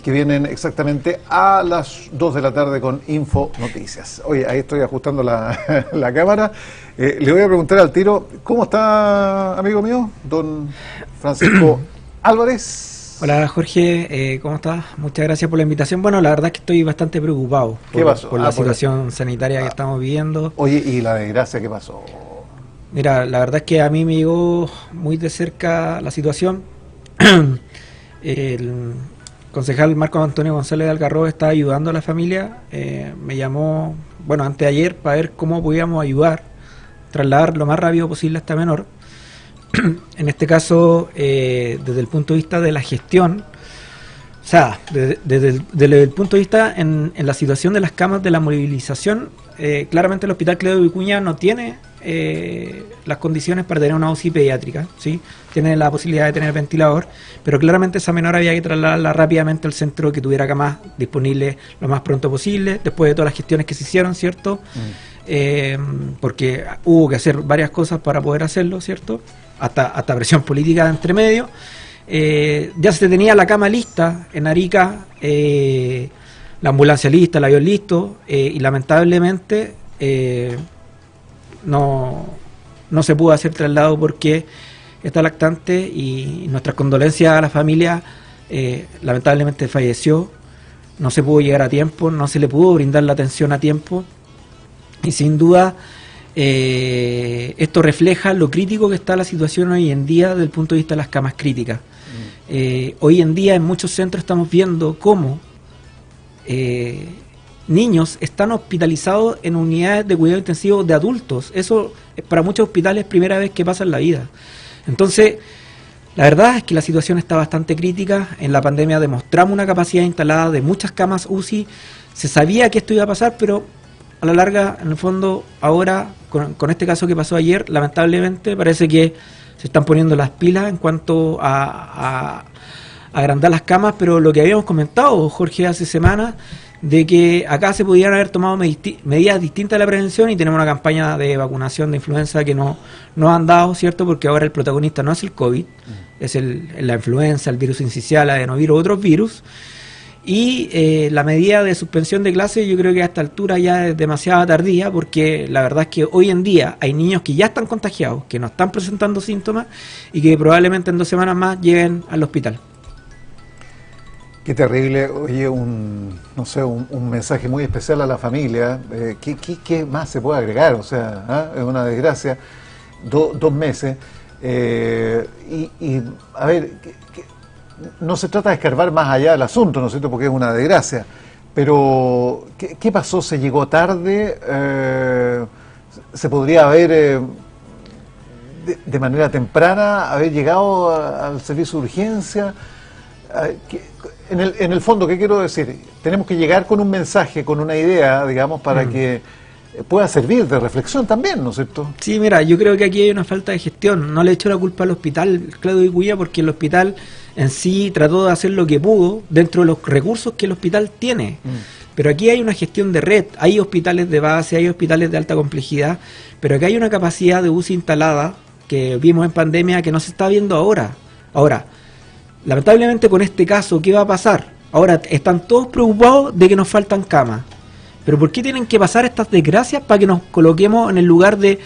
que vienen exactamente a las 2 de la tarde con Info Noticias. Oye, ahí estoy ajustando la cámara. Le voy a preguntar al tiro, ¿cómo está, amigo mío, don Francisco Álvarez? Hola Jorge, ¿cómo estás? Muchas gracias por la invitación. Bueno, la verdad es que estoy bastante preocupado por la situación sanitaria que estamos viviendo. Oye, ¿y la desgracia qué pasó? Mira, la verdad es que a mí me llegó muy de cerca la situación. El concejal Marco Antonio González de Algarrobo está ayudando a la familia. Me llamó, bueno, antes de ayer para ver cómo podíamos ayudar, trasladar lo más rápido posible a esta menor. En este caso, desde el punto de vista de la gestión, o sea, desde el punto de vista en la situación de las camas de la movilización, claramente el Hospital Cledo Vicuña no tiene las condiciones para tener una UCI pediátrica, ¿sí? Tiene la posibilidad de tener ventilador, pero claramente esa menor había que trasladarla rápidamente al centro que tuviera camas disponibles lo más pronto posible, después de todas las gestiones que se hicieron, ¿cierto? Porque hubo que hacer varias cosas para poder hacerlo, ¿cierto? Hasta presión política de entre medio. Ya se tenía la cama lista en Arica, la ambulancia lista, el avión listo, y lamentablemente no se pudo hacer traslado porque está lactante, y nuestras condolencias a la familia. Lamentablemente falleció, no se pudo llegar a tiempo, no se le pudo brindar la atención a tiempo, y sin duda esto refleja lo crítico que está la situación hoy en día desde el punto de vista de las camas críticas. Hoy en día en muchos centros estamos viendo cómo niños están hospitalizados en unidades de cuidado intensivo de adultos. Eso para muchos hospitales es primera vez que pasa en la vida. Entonces, la verdad es que la situación está bastante crítica. En la pandemia demostramos una capacidad instalada de muchas camas UCI. Se sabía que esto iba a pasar, pero a la larga, en el fondo, ahora, con este caso que pasó ayer, lamentablemente parece que se están poniendo las pilas en cuanto a agrandar las camas, pero lo que habíamos comentado, Jorge, hace semanas, de que acá se pudieran haber tomado medidas distintas de la prevención, y tenemos una campaña de vacunación de influenza que no han dado, ¿cierto? Porque ahora el protagonista no es el COVID, es la influenza, el virus incisional, adenovirus, otros virus. Y la medida de suspensión de clases yo creo que a esta altura ya es demasiado tardía, porque la verdad es que hoy en día hay niños que ya están contagiados, que no están presentando síntomas, y que probablemente en 2 semanas más lleguen al hospital. Qué terrible. Oye, un mensaje muy especial a la familia. ¿Qué más se puede agregar? O sea, es una desgracia. 2 meses. Y a ver, no se trata de escarbar más allá del asunto, ¿no es cierto? Porque es una desgracia. Pero, ¿qué pasó? ¿Se llegó tarde? ¿Se podría haber, de manera temprana, haber llegado al servicio de urgencia? En el fondo, ¿qué quiero decir? Tenemos que llegar con un mensaje, con una idea, digamos, para que pueda servir de reflexión también, ¿no es cierto? Sí, mira, yo creo que aquí hay una falta de gestión. No le echo la culpa al hospital Cledo Vicuña, porque el hospital en sí trató de hacer lo que pudo dentro de los recursos que el hospital tiene. Pero aquí hay una gestión de red, hay hospitales de base, hay hospitales de alta complejidad, pero aquí hay una capacidad de UCI instalada que vimos en pandemia que no se está viendo ahora. Ahora, lamentablemente con este caso, ¿qué va a pasar? Ahora están todos preocupados de que nos faltan camas. Pero ¿por qué tienen que pasar estas desgracias para que nos coloquemos en el lugar de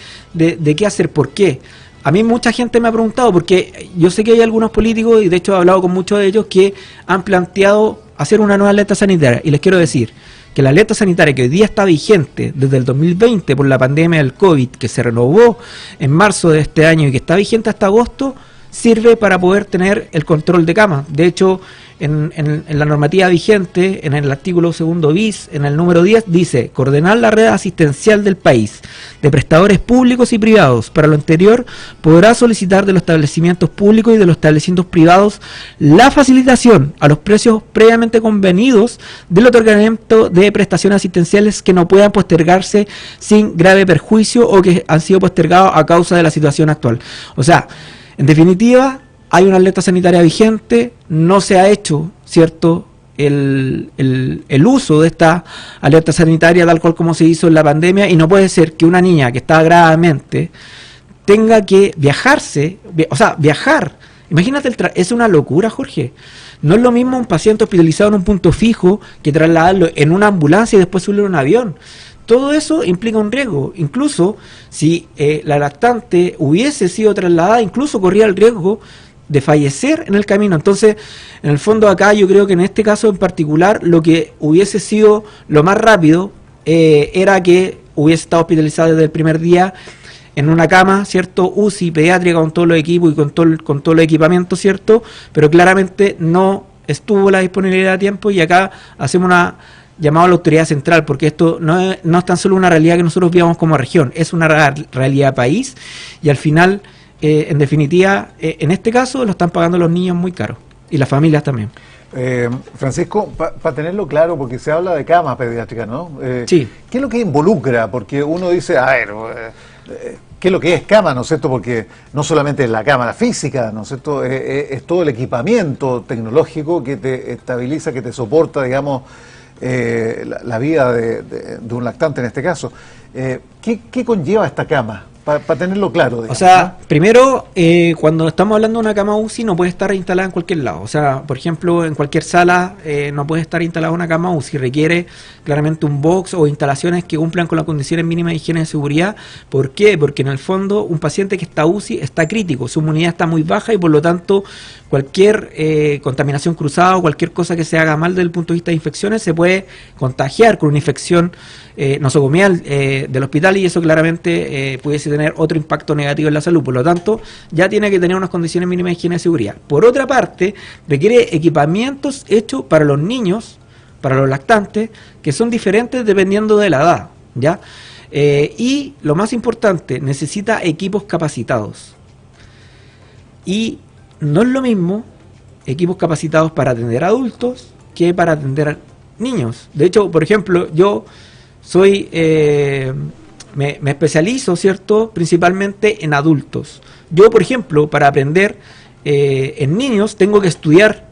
qué hacer? ¿Por qué? A mí mucha gente me ha preguntado, porque yo sé que hay algunos políticos, y de hecho he hablado con muchos de ellos, que han planteado hacer una nueva alerta sanitaria. Y les quiero decir que la alerta sanitaria que hoy día está vigente desde el 2020 por la pandemia del COVID, que se renovó en marzo de este año y que está vigente hasta agosto, sirve para poder tener el control de camas. De hecho, en la normativa vigente, en el artículo 2 bis, en el número 10, dice: coordinar la red asistencial del país de prestadores públicos y privados. Para lo anterior, podrá solicitar de los establecimientos públicos y de los establecimientos privados la facilitación a los precios previamente convenidos del otorgamiento de prestaciones asistenciales que no puedan postergarse sin grave perjuicio o que han sido postergados a causa de la situación actual. O sea, en definitiva, hay una alerta sanitaria vigente, no se ha hecho, ¿cierto?, el uso de esta alerta sanitaria tal cual como se hizo en la pandemia, y no puede ser que una niña que está gravemente tenga que viajar. Imagínate, es una locura, Jorge. No es lo mismo un paciente hospitalizado en un punto fijo que trasladarlo en una ambulancia y después subirlo en un avión. Todo eso implica un riesgo. Incluso si la lactante hubiese sido trasladada, incluso corría el riesgo de fallecer en el camino. Entonces, en el fondo acá yo creo que en este caso en particular lo que hubiese sido lo más rápido era que hubiese estado hospitalizada desde el primer día en una cama, ¿cierto? UCI pediátrica con todos los equipos y con todo los equipamientos, ¿cierto? Pero claramente no estuvo la disponibilidad de tiempo y acá hacemos una llamada a la autoridad central, porque esto no es tan solo una realidad que nosotros veamos como región, es una realidad país y al final, en definitiva, en este caso lo están pagando los niños muy caro y las familias también. Francisco, para tenerlo claro, porque se habla de camas pediátricas, ¿no? Sí. ¿Qué es lo que involucra? Porque uno dice, a ver, ¿qué es lo que es cama, no es cierto? Porque no solamente es la cámara física, ¿no es cierto? Es todo el equipamiento tecnológico que te estabiliza, que te soporta, digamos, la vida de un lactante en este caso. ¿Qué conlleva esta cama? Para tenerlo claro, digamos, o sea, ¿no? primero, cuando estamos hablando de una cama UCI no puede estar instalada en cualquier lado. O sea, por ejemplo, en cualquier sala no puede estar instalada una cama UCI. Requiere claramente un box o instalaciones que cumplan con las condiciones mínimas de higiene y seguridad. ¿Por qué? Porque en el fondo un paciente que está UCI está crítico, su inmunidad está muy baja y por lo tanto cualquier contaminación cruzada o cualquier cosa que se haga mal desde el punto de vista de infecciones se puede contagiar con una infección nosocomial del hospital y eso claramente pudiese tener otro impacto negativo en la salud. Por lo tanto, ya tiene que tener unas condiciones mínimas de higiene y seguridad. Por otra parte, requiere equipamientos hechos para los niños, para los lactantes, que son diferentes dependiendo de la edad, ¿ya? Y lo más importante, necesita equipos capacitados. Y no es lo mismo equipos capacitados para atender a adultos que para atender a niños. De hecho, por ejemplo, yo soy me especializo, ¿cierto?, principalmente en adultos. Yo, por ejemplo, para aprender en niños tengo que estudiar,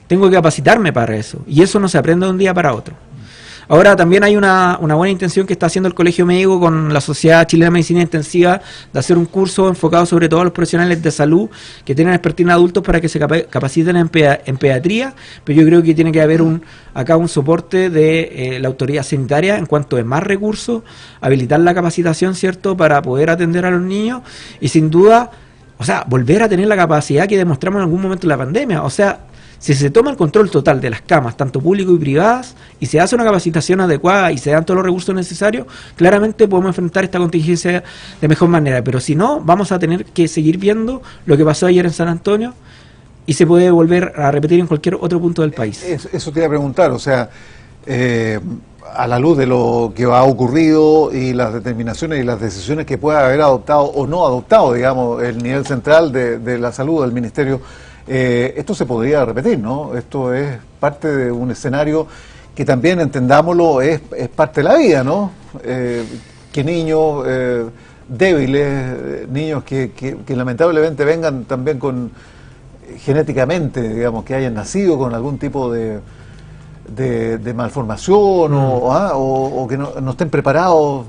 tengo que capacitarme para eso, y eso no se aprende de un día para otro. Ahora también hay una buena intención que está haciendo el Colegio Médico con la Sociedad Chilena de Medicina Intensiva de hacer un curso enfocado sobre todo a los profesionales de salud que tienen expertise en adultos para que se capaciten en pediatría, pero yo creo que tiene que haber acá un soporte de la autoridad sanitaria en cuanto a más recursos, habilitar la capacitación, ¿cierto?, para poder atender a los niños y sin duda, o sea, volver a tener la capacidad que demostramos en algún momento en la pandemia, o sea, si se toma el control total de las camas, tanto públicas y privadas, y se hace una capacitación adecuada y se dan todos los recursos necesarios, claramente podemos enfrentar esta contingencia de mejor manera. Pero si no, vamos a tener que seguir viendo lo que pasó ayer en San Antonio y se puede volver a repetir en cualquier otro punto del país. Eso te iba a preguntar, o sea, a la luz de lo que ha ocurrido y las determinaciones y las decisiones que pueda haber adoptado o no adoptado, digamos, el nivel central de la salud del Ministerio, esto se podría repetir, ¿no? Esto es parte de un escenario que también, entendámoslo, es parte de la vida, ¿no? Que niños débiles, niños que lamentablemente vengan también con genéticamente, digamos, que hayan nacido con algún tipo de malformación o que no estén preparados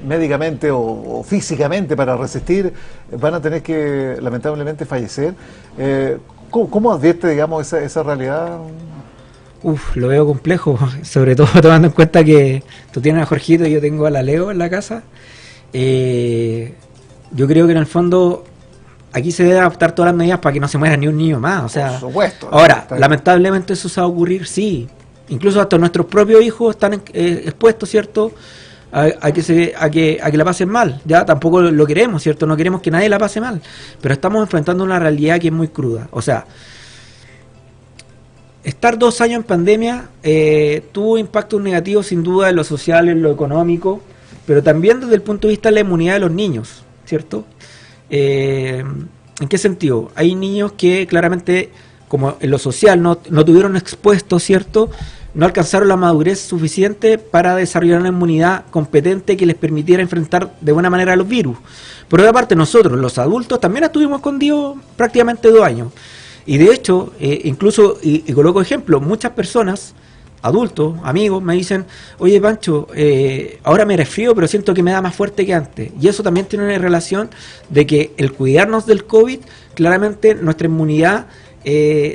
médicamente o físicamente para resistir, van a tener que lamentablemente fallecer. ¿Cómo advierte, digamos, esa realidad? Lo veo complejo, sobre todo tomando en cuenta que tú tienes a Jorgito y yo tengo a la Leo en la casa. Yo creo que en el fondo aquí se deben adoptar todas las medidas para que no se muera ni un niño más. O sea, por supuesto. Ahora, lamentablemente eso se va a ocurrir, sí. Incluso hasta nuestros propios hijos están expuestos, ¿cierto?, a que la pasen mal. Ya tampoco lo queremos, ¿cierto? No queremos que nadie la pase mal. Pero estamos enfrentando una realidad que es muy cruda. O sea, estar 2 años en pandemia tuvo impactos negativos sin duda en lo social, en lo económico, pero también desde el punto de vista de la inmunidad de los niños, ¿cierto? ¿En qué sentido? Hay niños que claramente, como en lo social, no tuvieron expuestos, ¿cierto?, no alcanzaron la madurez suficiente para desarrollar una inmunidad competente que les permitiera enfrentar de buena manera a los virus. Por otra parte, nosotros, los adultos, también estuvimos escondidos prácticamente 2 años. Y de hecho, incluso, y coloco ejemplo, muchas personas, adultos, amigos, me dicen, oye Pancho, ahora me resfrío, pero siento que me da más fuerte que antes. Y eso también tiene una relación de que el cuidarnos del COVID, claramente nuestra inmunidad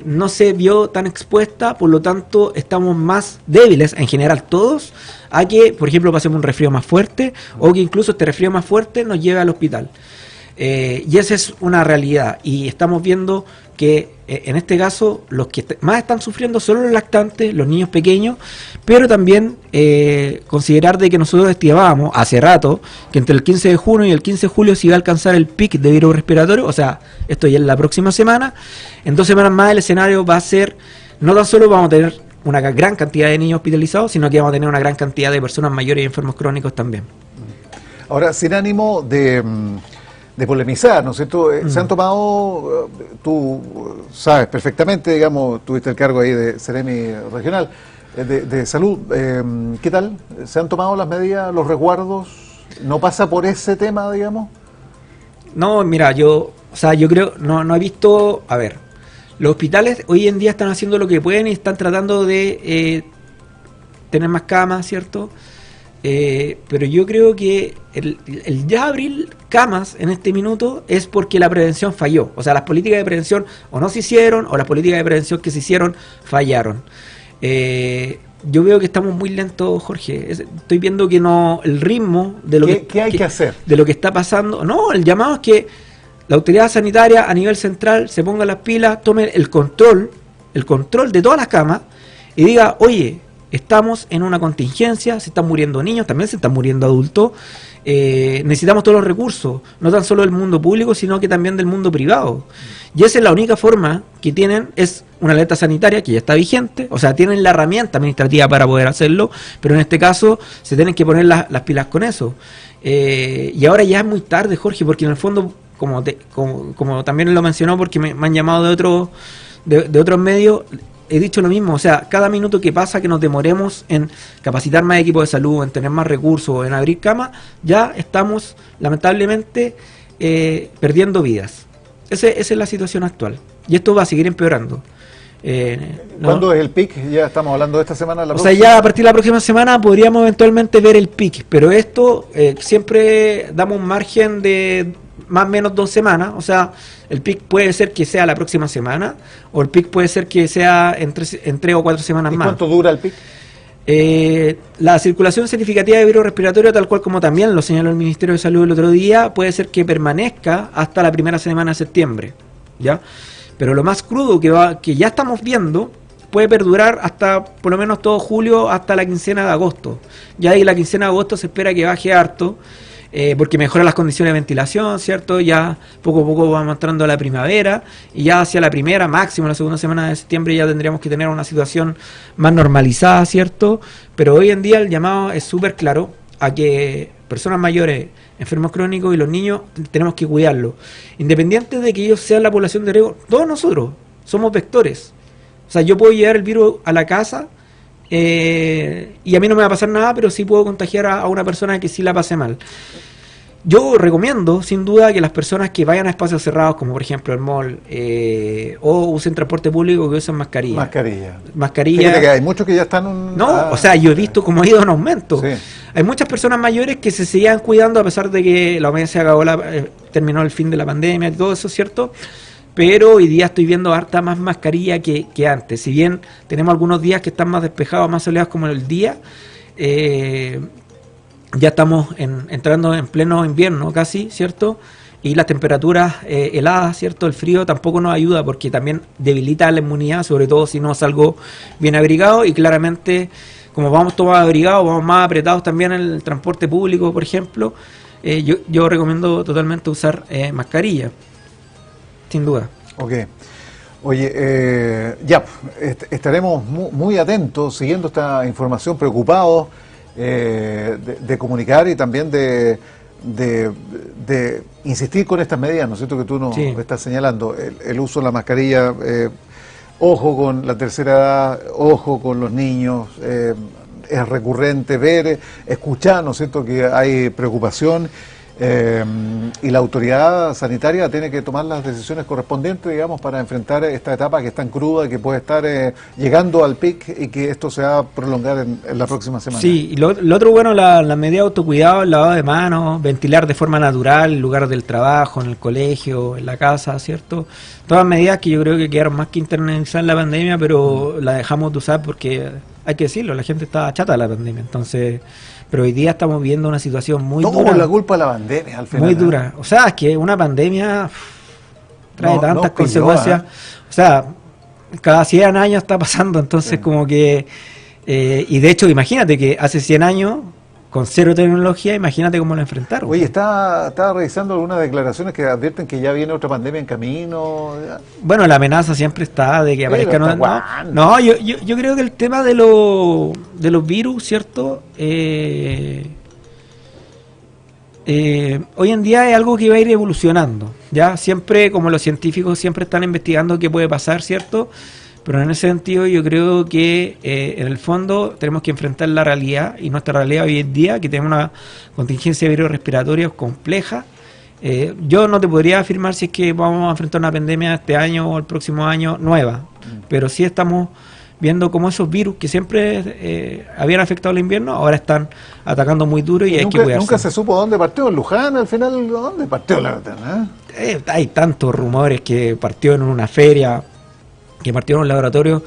no se vio tan expuesta, por lo tanto estamos más débiles en general todos a que, por ejemplo, pasemos un resfrío más fuerte o que incluso este resfrío más fuerte nos lleve al hospital. Y esa es una realidad, y estamos viendo que en este caso los que más están sufriendo son los lactantes, los niños pequeños, pero también considerar de que nosotros estimábamos hace rato que entre el 15 de junio y el 15 de julio se iba a alcanzar el pic de virus respiratorio, o sea, esto ya es la próxima semana. En 2 semanas más el escenario va a ser, no tan solo vamos a tener una gran cantidad de niños hospitalizados, sino que vamos a tener una gran cantidad de personas mayores y enfermos crónicos también. Ahora, sin ánimo de polemizar, ¿no es cierto? Se han tomado, tú sabes perfectamente, digamos, tuviste el cargo ahí de Seremi Regional de Salud, ¿qué tal? ¿Se han tomado las medidas, los resguardos? ¿No pasa por ese tema, digamos? No, mira, yo creo, no he visto, a ver, los hospitales hoy en día están haciendo lo que pueden y están tratando de tener más camas, ¿cierto? Pero yo creo que el ya abrir camas en este minuto es porque la prevención falló. O sea, las políticas de prevención o no se hicieron, o las políticas de prevención que se hicieron fallaron. Yo veo que estamos muy lentos, Jorge. Estoy viendo que no, el ritmo de lo ¿Qué hay que hacer? De lo que está pasando. No, el llamado es que la autoridad sanitaria a nivel central se ponga las pilas, tome el control de todas las camas y diga, oye, estamos en una contingencia, se están muriendo niños, también se están muriendo adultos, necesitamos todos los recursos, no tan solo del mundo público, sino que también del mundo privado. Y esa es la única forma que tienen, es una alerta sanitaria que ya está vigente, o sea, tienen la herramienta administrativa para poder hacerlo, pero en este caso se tienen que poner las pilas con eso. Y ahora ya es muy tarde, Jorge, porque en el fondo, como también lo mencionó, porque me han llamado de otros medios, he dicho lo mismo, o sea, cada minuto que pasa que nos demoremos en capacitar más equipos de salud, en tener más recursos, en abrir camas, ya estamos lamentablemente perdiendo vidas. Esa es la situación actual, y esto va a seguir empeorando. ¿Cuándo es el pic? Ya estamos hablando de esta semana. O sea, ya a partir de la próxima semana podríamos eventualmente ver el pic, pero esto siempre damos un margen de más o menos 2 semanas, o sea, el pic puede ser que sea la próxima semana, o el pic puede ser que sea en 3 o 4 semanas más. ¿Y cuánto dura el pic? La circulación significativa de virus respiratorio, tal cual como también lo señaló el Ministerio de Salud el otro día, puede ser que permanezca hasta la primera semana de septiembre, ¿ya? Pero lo más crudo que ya estamos viendo puede perdurar hasta por lo menos todo julio, hasta la quincena de agosto. Ya ahí la quincena de agosto se espera que baje harto, porque mejora las condiciones de ventilación, ¿cierto? Ya poco a poco vamos entrando a la primavera, y ya hacia la primera, máximo la segunda semana de septiembre, ya tendríamos que tener una situación más normalizada, ¿cierto? Pero hoy en día el llamado es súper claro a que personas mayores, enfermos crónicos y los niños tenemos que cuidarlos. Independiente de que ellos sean la población de riesgo, todos nosotros somos vectores. O sea, yo puedo llevar el virus a la casa y a mí no me va a pasar nada, pero sí puedo contagiar a una persona que sí la pase mal. Yo recomiendo, sin duda, que las personas que vayan a espacios cerrados, como por ejemplo el mall, o usen transporte público, que usen mascarilla. Mascarilla. Fíjate que hay muchos que ya están... o sea, yo he visto cómo ha ido en aumento. Sí. Hay muchas personas mayores que se seguían cuidando a pesar de que la OMS terminó el fin de la pandemia y todo eso, ¿cierto? Pero hoy día estoy viendo harta más mascarilla que antes. Si bien tenemos algunos días que están más despejados, más soleados como el día, ya estamos entrando en pleno invierno casi, ¿cierto? Y las temperaturas heladas, ¿cierto? El frío tampoco nos ayuda porque también debilita la inmunidad, sobre todo si no salgo bien abrigado, y claramente, como vamos todos abrigados, vamos más apretados también en el transporte público, por ejemplo, yo recomiendo totalmente usar mascarilla, sin duda. Ok. Oye, estaremos muy atentos, siguiendo esta información, preocupados de comunicar y también de insistir con estas medidas, ¿no es cierto?, que tú nos estás señalando. El uso de la mascarilla, ojo con la tercera edad, ojo con los niños, es recurrente ver, escuchar, ¿no es cierto?, que hay preocupación. Y la autoridad sanitaria tiene que tomar las decisiones correspondientes, digamos, para enfrentar esta etapa que es tan cruda, que puede estar llegando al pic y que esto se va a prolongar en la próxima semana. Sí, y lo otro, bueno, la medida de autocuidado, el lavado de manos, ventilar de forma natural en lugar del trabajo, en el colegio, en la casa, ¿cierto? Todas medidas que yo creo que quedaron más que internalizadas en la pandemia, pero la dejamos de usar porque, hay que decirlo, la gente estaba chata de la pandemia, entonces... Pero hoy día estamos viendo una situación muy dura. La culpa de la pandemia, al final. Muy dura. O sea, es que una pandemia trae tantas consecuencias. O sea, cada 100 años está pasando, entonces como que... y de hecho, imagínate que hace 100 años, con cero tecnología, imagínate cómo lo enfrentaron. Oye, estaba revisando algunas declaraciones que advierten que ya viene otra pandemia en camino. Bueno, la amenaza siempre está de que aparezca... No, yo creo que el tema de los virus, ¿cierto? Hoy en día es algo que va a ir evolucionando, ¿ya? Siempre, como los científicos siempre están investigando qué puede pasar, ¿cierto? Pero en ese sentido yo creo que en el fondo tenemos que enfrentar la realidad, y nuestra realidad hoy en día, que tenemos una contingencia virorrespiratoria compleja. Yo no te podría afirmar si es que vamos a enfrentar una pandemia este año o el próximo año nueva, pero sí estamos viendo cómo esos virus que siempre habían afectado el invierno, ahora están atacando muy duro y hay que cuidarse. Nunca se supo dónde partió, en Luján al final, ¿dónde partió la verdad? Hay tantos rumores que partió en una feria, que partió en un laboratorio,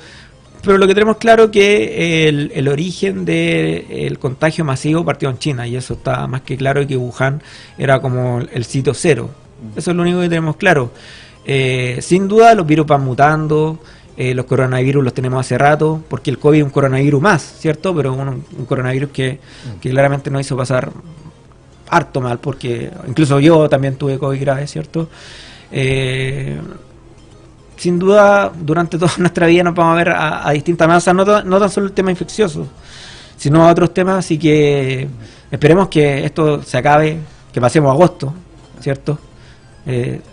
pero lo que tenemos claro es que el origen del contagio masivo partió en China, y eso está más que claro, y que Wuhan era como el sitio cero. Eso es lo único que tenemos claro. Sin duda los virus van mutando, los coronavirus los tenemos hace rato, porque el COVID es un coronavirus más, ¿cierto? Pero un coronavirus que claramente nos hizo pasar harto mal, porque incluso yo también tuve COVID grave, ¿cierto? Sin duda, durante toda nuestra vida nos vamos a ver a distintas masas, no tan solo el tema infeccioso, sino a otros temas, así que esperemos que esto se acabe, que pasemos agosto, ¿cierto?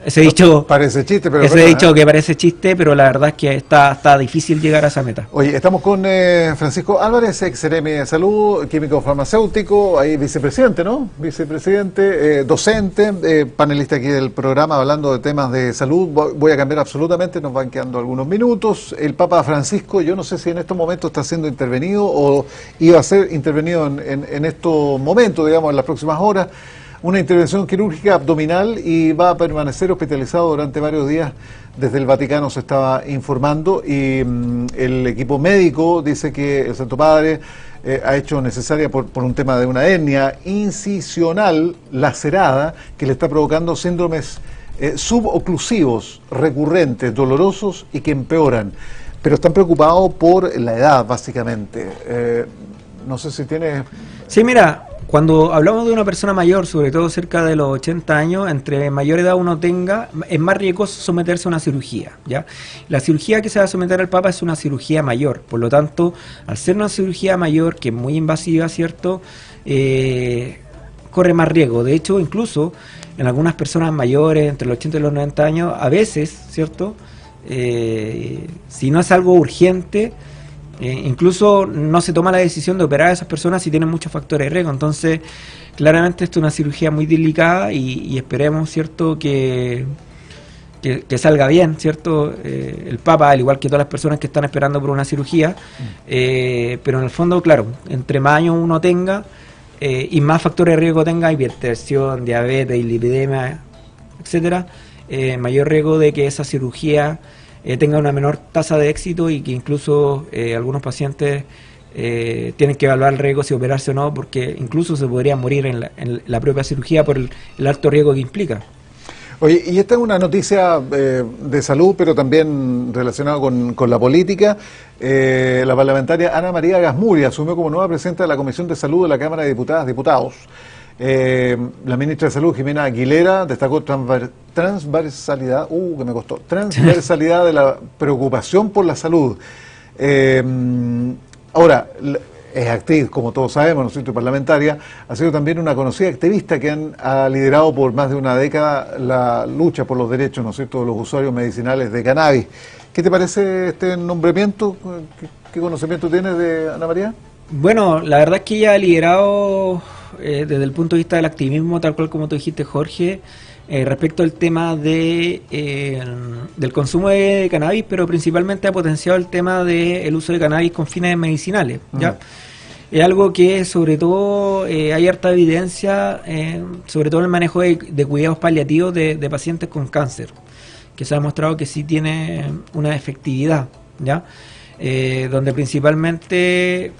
Ese dicho parece chiste, pero ese dicho que parece chiste, pero la verdad es que está difícil llegar a esa meta. Oye, estamos con Francisco Álvarez, ex Seremi de Salud, químico farmacéutico, ahí vicepresidente, ¿no? Vicepresidente, docente, panelista aquí del programa, hablando de temas de salud. Voy a cambiar absolutamente, nos van quedando algunos minutos. El Papa Francisco, yo no sé si en estos momentos está siendo intervenido o iba a ser intervenido en estos momentos, digamos, en las próximas horas. Una intervención quirúrgica abdominal, y va a permanecer hospitalizado durante varios días. Desde el Vaticano se estaba informando, y el equipo médico dice que el Santo Padre ha hecho necesaria por un tema de una hernia incisional lacerada que le está provocando síndromes suboclusivos recurrentes, dolorosos y que empeoran. Pero están preocupados por la edad, básicamente. No sé si tiene... Sí, mira, cuando hablamos de una persona mayor, sobre todo cerca de los 80 años, entre mayor edad uno tenga, es más riesgoso someterse a una cirugía, ¿ya? La cirugía que se va a someter al Papa es una cirugía mayor, por lo tanto, al ser una cirugía mayor, que es muy invasiva, ¿cierto?, corre más riesgo. De hecho, incluso en algunas personas mayores, entre los 80 y los 90 años, a veces, ¿cierto?, si no es algo urgente, incluso no se toma la decisión de operar a esas personas si tienen muchos factores de riesgo. Entonces, claramente esto es una cirugía muy delicada, y esperemos, ¿cierto?, que salga bien, ¿cierto? El Papa, al igual que todas las personas que están esperando por una cirugía, pero en el fondo, claro, entre más años uno tenga y más factores de riesgo tenga, hipertensión, diabetes, dislipidemia, etcétera, mayor riesgo de que esa cirugía tenga una menor tasa de éxito, y que incluso algunos pacientes tienen que evaluar el riesgo si operarse o no, porque incluso se podría morir en la propia cirugía por el alto riesgo que implica. Oye, y esta es una noticia de salud, pero también relacionada con la política. La parlamentaria Ana María Gasmuri asumió como nueva presidenta de la Comisión de Salud de la Cámara de Diputados. La ministra de Salud, Jimena Aguilera, destacó transversalidad de la preocupación por la salud. Ahora, es actriz, como todos sabemos, ¿no es cierto?, parlamentaria, ha sido también una conocida activista que ha liderado por más de una década la lucha por los derechos, ¿no es cierto?, de los usuarios medicinales de cannabis. ¿Qué te parece este nombramiento? ¿Qué conocimiento tienes de Ana María? Bueno, la verdad es que ella ha liderado desde el punto de vista del activismo, tal cual como tú dijiste, Jorge, respecto al tema del consumo de cannabis, pero principalmente ha potenciado el tema del uso de cannabis con fines medicinales, ¿ya? Es algo que sobre todo hay harta evidencia, sobre todo en el manejo de cuidados paliativos de pacientes con cáncer, que se ha demostrado que sí tiene una efectividad, ¿ya? Donde principalmente,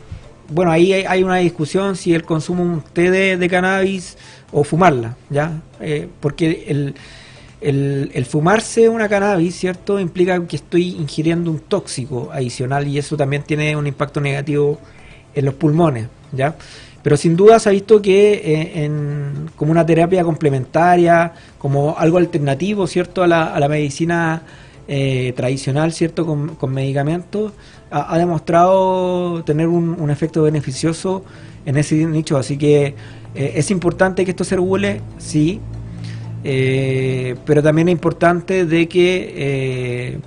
bueno, ahí hay una discusión si el consumo de un té de cannabis o fumarla, ¿ya? Porque el fumarse una cannabis, ¿cierto?, implica que estoy ingiriendo un tóxico adicional y eso también tiene un impacto negativo en los pulmones, ¿ya? Pero sin duda se ha visto que como una terapia complementaria, como algo alternativo, ¿cierto?, a la medicina tradicional, ¿cierto?, con medicamentos, ha demostrado tener un efecto beneficioso en ese nicho. Así que es importante que esto se regule, sí, pero también es importante de que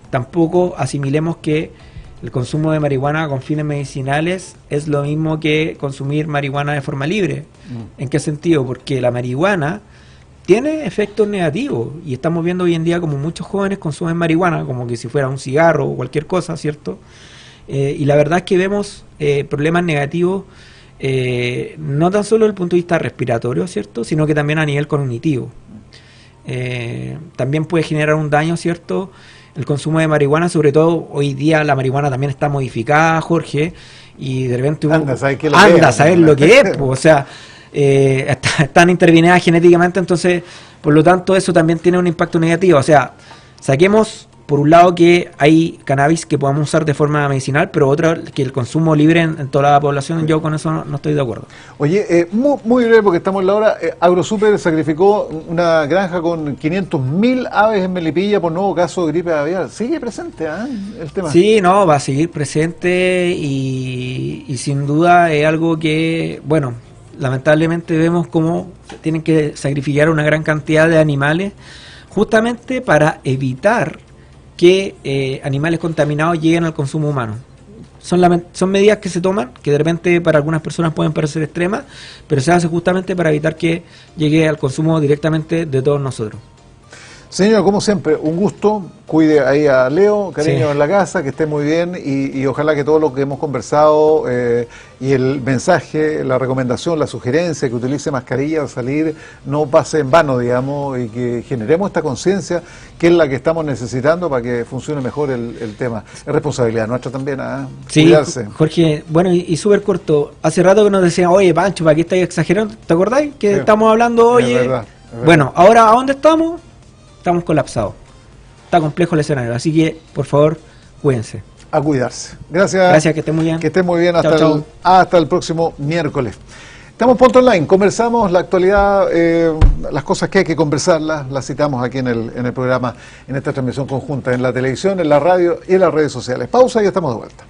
tampoco asimilemos que el consumo de marihuana con fines medicinales es lo mismo que consumir marihuana de forma libre. ¿En qué sentido? Porque la marihuana tiene efectos negativos y estamos viendo hoy en día como muchos jóvenes consumen marihuana como que si fuera un cigarro o cualquier cosa, ¿cierto? Y la verdad es que vemos problemas negativos no tan solo desde el punto de vista respiratorio, ¿cierto?, sino que también a nivel cognitivo. También puede generar un daño, ¿cierto?, el consumo de marihuana, sobre todo hoy día la marihuana también está modificada, Jorge, y de repente anda a saber lo que es, pues, o sea, están intervenidas genéticamente, entonces por lo tanto eso también tiene un impacto negativo. O sea, saquemos por un lado que hay cannabis que podamos usar de forma medicinal, pero otra que el consumo libre en toda la población, yo con eso no estoy de acuerdo. Oye, muy breve porque estamos en la hora. AgroSuper sacrificó una granja con 500.000 aves en Melipilla por nuevo caso de gripe aviar. ¿Sigue presente el tema? Sí, no, va a seguir presente y sin duda es algo que, bueno, lamentablemente vemos cómo tienen que sacrificar una gran cantidad de animales justamente para evitar que animales contaminados lleguen al consumo humano. Son medidas que se toman, que de repente para algunas personas pueden parecer extremas, pero se hace justamente para evitar que llegue al consumo directamente de todos nosotros. Señor, como siempre, un gusto. Cuide ahí a Leo, cariño en la casa, que esté muy bien y ojalá que todo lo que hemos conversado y el mensaje, la recomendación, la sugerencia, que utilice mascarilla al salir, no pase en vano, digamos, y que generemos esta conciencia que es la que estamos necesitando para que funcione mejor el tema. Es responsabilidad nuestra también, sí, cuidarse. Jorge, bueno, y súper corto. Hace rato que nos decían, oye, Pancho, ¿para qué estáis exagerando? ¿Te acordáis que estamos hablando, oye? Es verdad. Bueno, ahora, ¿a dónde estamos? Estamos colapsados. Está complejo el escenario, así que, por favor, cuídense. A cuidarse. Gracias. Gracias, que estén muy bien. Que estén muy bien hasta el próximo miércoles. Estamos Punto Online, conversamos la actualidad, las cosas que hay que conversarlas, las citamos aquí en el programa, en esta transmisión conjunta, en la televisión, en la radio y en las redes sociales. Pausa y estamos de vuelta.